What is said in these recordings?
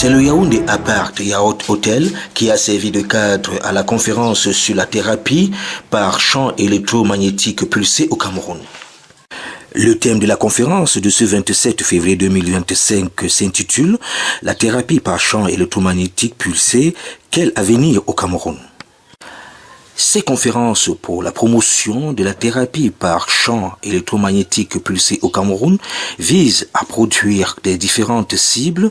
C'est le Yaoundé Apart Yacht Hotel qui a servi de cadre à la conférence sur la thérapie par champ électromagnétique pulsé au Cameroun. Le thème de la conférence de ce 27 février 2025 s'intitule « La thérapie par champ électromagnétique pulsé, quel avenir au Cameroun ?» Ces conférences pour la promotion de la thérapie par champ électromagnétique pulsé au Cameroun visent à produire des différentes cibles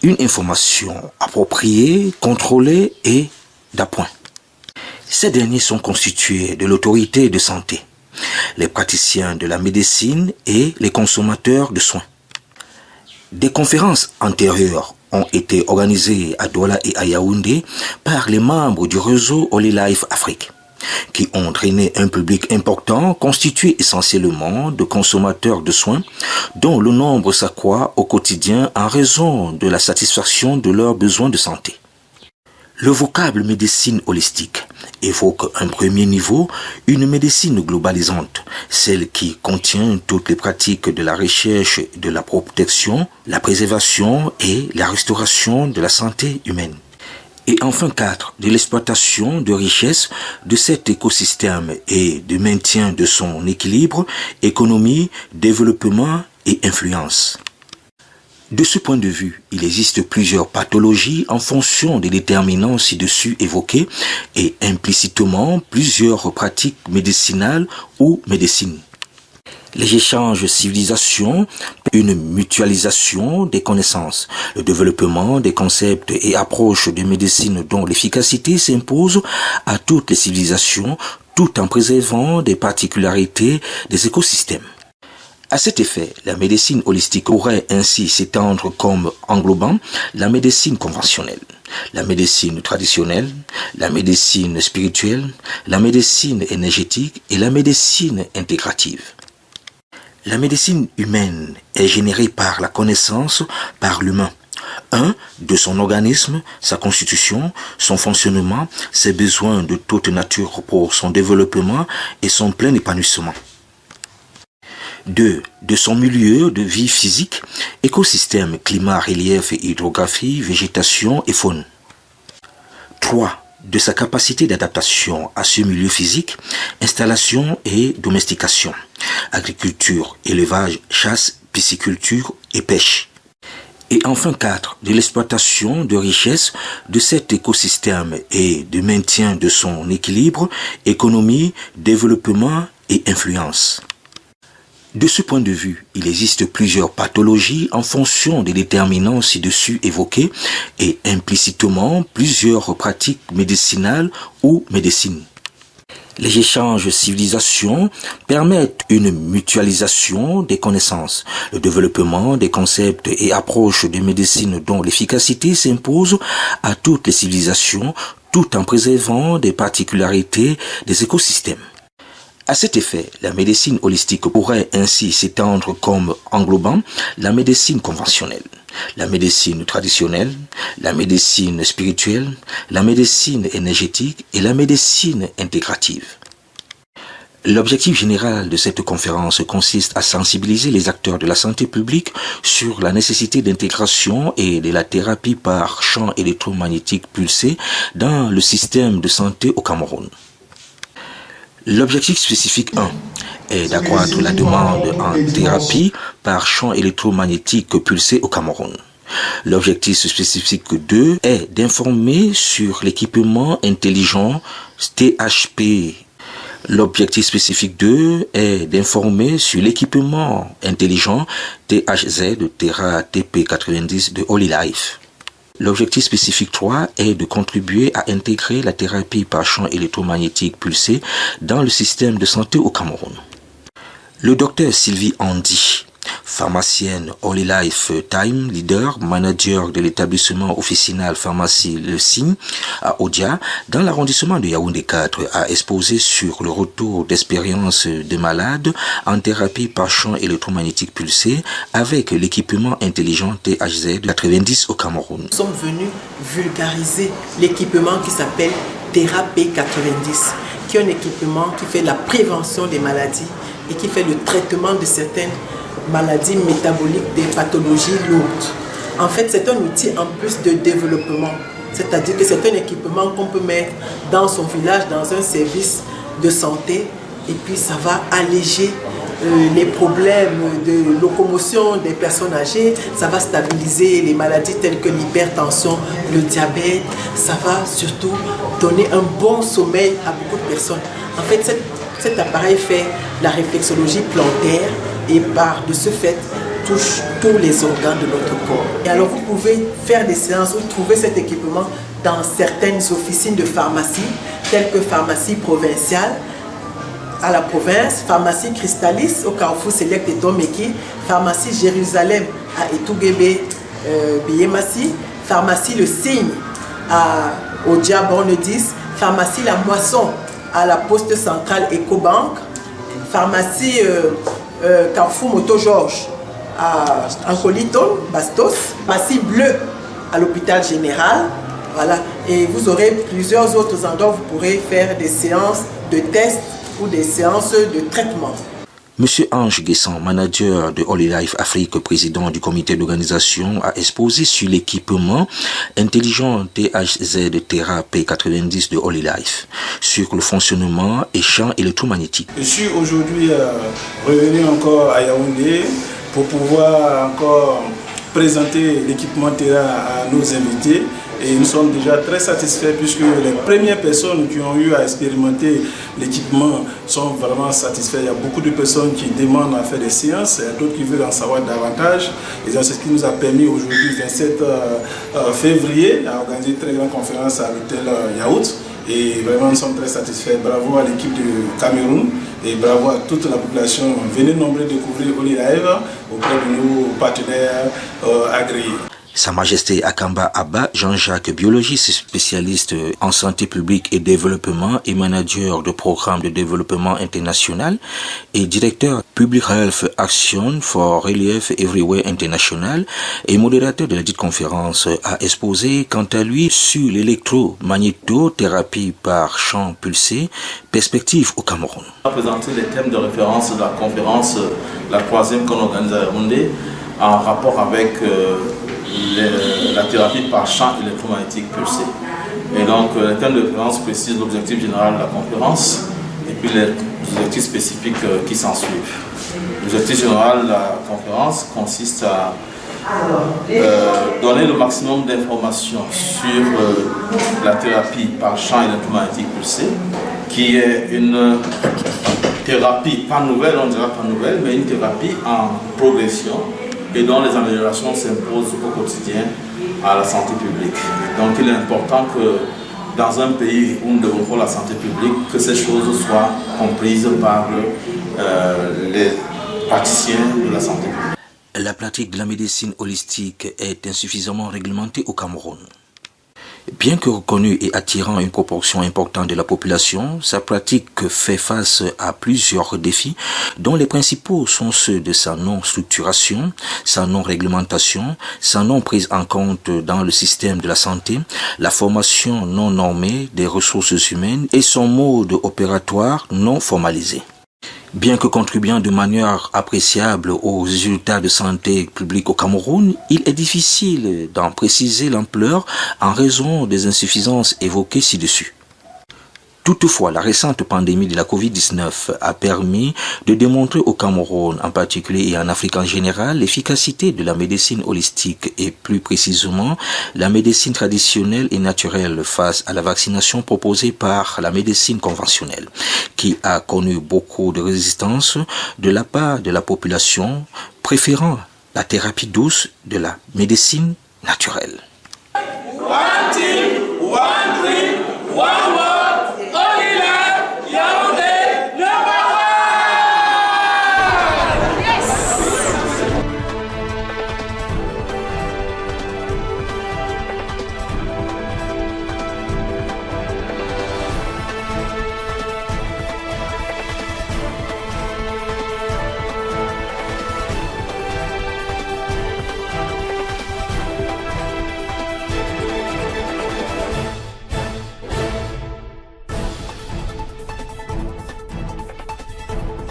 une information appropriée, contrôlée et d'appoint. Ces derniers sont constitués de l'autorité de santé, les praticiens de la médecine et les consommateurs de soins. Des conférences antérieures ont été organisées à Douala et à Yaoundé par les membres du réseau Holy Life Afrique, qui ont drainer un public important constitué essentiellement de consommateurs de soins dont le nombre s'accroît au quotidien en raison de la satisfaction de leurs besoins de santé. Le vocable médecine holistique évoque un premier niveau, une médecine globalisante, celle qui contient toutes les pratiques de la recherche, de la protection, la préservation et la restauration de la santé humaine. Et enfin 4, de l'exploitation de richesses de cet écosystème et du maintien de son équilibre, économie, développement et influence. De ce point de vue, il existe plusieurs pathologies en fonction des déterminants ci-dessus évoqués et implicitement plusieurs pratiques médicinales ou médecine. Les échanges civilisations, une mutualisation des connaissances, le développement des concepts et approches de médecine dont l'efficacité s'impose à toutes les civilisations tout en préservant des particularités des écosystèmes. À cet effet, la médecine holistique pourrait ainsi s'étendre comme englobant la médecine conventionnelle, la médecine traditionnelle, la médecine spirituelle, la médecine énergétique et la médecine intégrative. La médecine humaine est générée par la connaissance par l'humain. De son organisme, sa constitution, son fonctionnement, ses besoins de toute nature pour son développement et son plein épanouissement. 2. De son milieu de vie physique, écosystème, climat, relief et hydrographie, végétation et faune. 3. De sa capacité d'adaptation à ce milieu physique, installation et domestication, agriculture, élevage, chasse, pisciculture et pêche. Et enfin 4. De l'exploitation de richesses de cet écosystème et du maintien de son équilibre, économie, développement et influence. De ce point de vue, il existe plusieurs pathologies en fonction des déterminants ci-dessus évoqués et implicitement plusieurs pratiques médicinales ou médecine. Les échanges civilisations permettent une mutualisation des connaissances, le développement des concepts et approches de médecine dont l'efficacité s'impose à toutes les civilisations tout en préservant des particularités des écosystèmes. À cet effet, la médecine holistique pourrait ainsi s'étendre comme englobant la médecine conventionnelle, la médecine traditionnelle, la médecine spirituelle, la médecine énergétique et la médecine intégrative. L'objectif général de cette conférence consiste à sensibiliser les acteurs de la santé publique sur la nécessité d'intégration et de la thérapie par champ électromagnétique pulsé dans le système de santé au Cameroun. L'objectif spécifique 1 est d'accroître la demande en thérapie par champ électromagnétique pulsé au Cameroun. L'objectif spécifique 2 est d'informer sur l'équipement intelligent THP. L'objectif spécifique 2 est d'informer sur l'équipement intelligent THZ de Terra TP90 de Holy Life. L'objectif spécifique 3 est de contribuer à intégrer la thérapie par champ électromagnétique pulsé dans le système de santé au Cameroun. Le docteur Sylvie Andy, pharmacienne Holy Life Time, leader, manager de l'établissement officinal pharmacie Le Signe à Odia, dans l'arrondissement de Yaoundé 4, a exposé sur le retour d'expérience des malades en thérapie par champ électromagnétique pulsé avec l'équipement intelligent THZ 90 au Cameroun. Nous sommes venus vulgariser l'équipement qui s'appelle Terra P90, qui est un équipement qui fait la prévention des maladies et qui fait le traitement de certaines maladies métaboliques, des pathologies lourdes. En fait, c'est un outil en plus de développement. C'est-à-dire que c'est un équipement qu'on peut mettre dans son village, dans un service de santé, et puis ça va alléger les problèmes de locomotion des personnes âgées, ça va stabiliser les maladies telles que l'hypertension, le diabète, ça va surtout donner un bon sommeil à beaucoup de personnes. En fait, cet appareil fait la réflexologie plantaire et de ce fait touche tous les organes de notre corps. Et alors vous pouvez faire des séances, vous trouvez cet équipement dans certaines officines de pharmacie, telles que pharmacie provinciale, à la province, pharmacie Cristallis au Carrefour Select et Tomeki, pharmacie Jérusalem à Etouguébé, Biyemasi, pharmacie Le Cygne au Diaborne 10, pharmacie La Moisson à la Poste Centrale Ecobank, pharmacie Carrefour Moto Georges à Ancolito, Bastos, pharmacie Bleue à l'hôpital général. Voilà. Et vous aurez plusieurs autres endroits où vous pourrez faire des séances de tests ou des séances de traitement. Monsieur Ange Guessan, manager de Holy Life Afrique, président du comité d'organisation, a exposé sur l'équipement intelligent THZ Terra P90 de Holy Life, sur le fonctionnement et champ électromagnétique. Je suis aujourd'hui revenu encore à Yaoundé pour pouvoir encore présenter l'équipement Terra à nos invités. Et nous sommes déjà très satisfaits puisque les premières personnes qui ont eu à expérimenter l'équipement sont vraiment satisfaits. Il y a beaucoup de personnes qui demandent à faire des séances, d'autres qui veulent en savoir davantage. Et c'est ce qui nous a permis aujourd'hui, 27 février, à organiser une très grande conférence à l'hôtel Yaourt. Et vraiment, nous sommes très satisfaits. Bravo à l'équipe du Cameroun et bravo à toute la population. Venez nombreux découvrir Holy Life auprès de nos partenaires agréés. Sa Majesté Akamba Abba, Jean-Jacques, biologiste spécialiste en santé publique et développement et manager de programme de développement international et directeur Public Health Action for Relief Everywhere International et modérateur de la dite conférence, a exposé quant à lui sur l'électromagnétothérapie par champ pulsé, perspective au Cameroun. On va présenter les thèmes de référence de la conférence, la troisième qu'on organise à Yaoundé, en rapport avec la thérapie par champ électromagnétique pulsé. Et donc, le thème de référence précise l'objectif général de la conférence et puis les objectifs spécifiques qui s'en suivent. L'objectif général de la conférence consiste à donner le maximum d'informations sur la thérapie par champ électromagnétique pulsé, qui est une thérapie pas nouvelle, on dira pas nouvelle, mais une thérapie en progression et dont les améliorations s'imposent au quotidien à la santé publique. Donc il est important que dans un pays où nous développons la santé publique, que ces choses soient comprises par les praticiens de la santé publique. La pratique de la médecine holistique est insuffisamment réglementée au Cameroun. Bien que reconnue et attirant une proportion importante de la population, sa pratique fait face à plusieurs défis, dont les principaux sont ceux de sa non-structuration, sa non-réglementation, sa non-prise en compte dans le système de la santé, la formation non normée des ressources humaines et son mode opératoire non formalisé. Bien que contribuant de manière appréciable aux résultats de santé publique au Cameroun, il est difficile d'en préciser l'ampleur en raison des insuffisances évoquées ci-dessus. Toutefois, la récente pandémie de la Covid-19 a permis de démontrer au Cameroun en particulier et en Afrique en général l'efficacité de la médecine holistique et plus précisément la médecine traditionnelle et naturelle face à la vaccination proposée par la médecine conventionnelle, qui a connu beaucoup de résistance de la part de la population, préférant la thérapie douce de la médecine naturelle. One team, one dream, one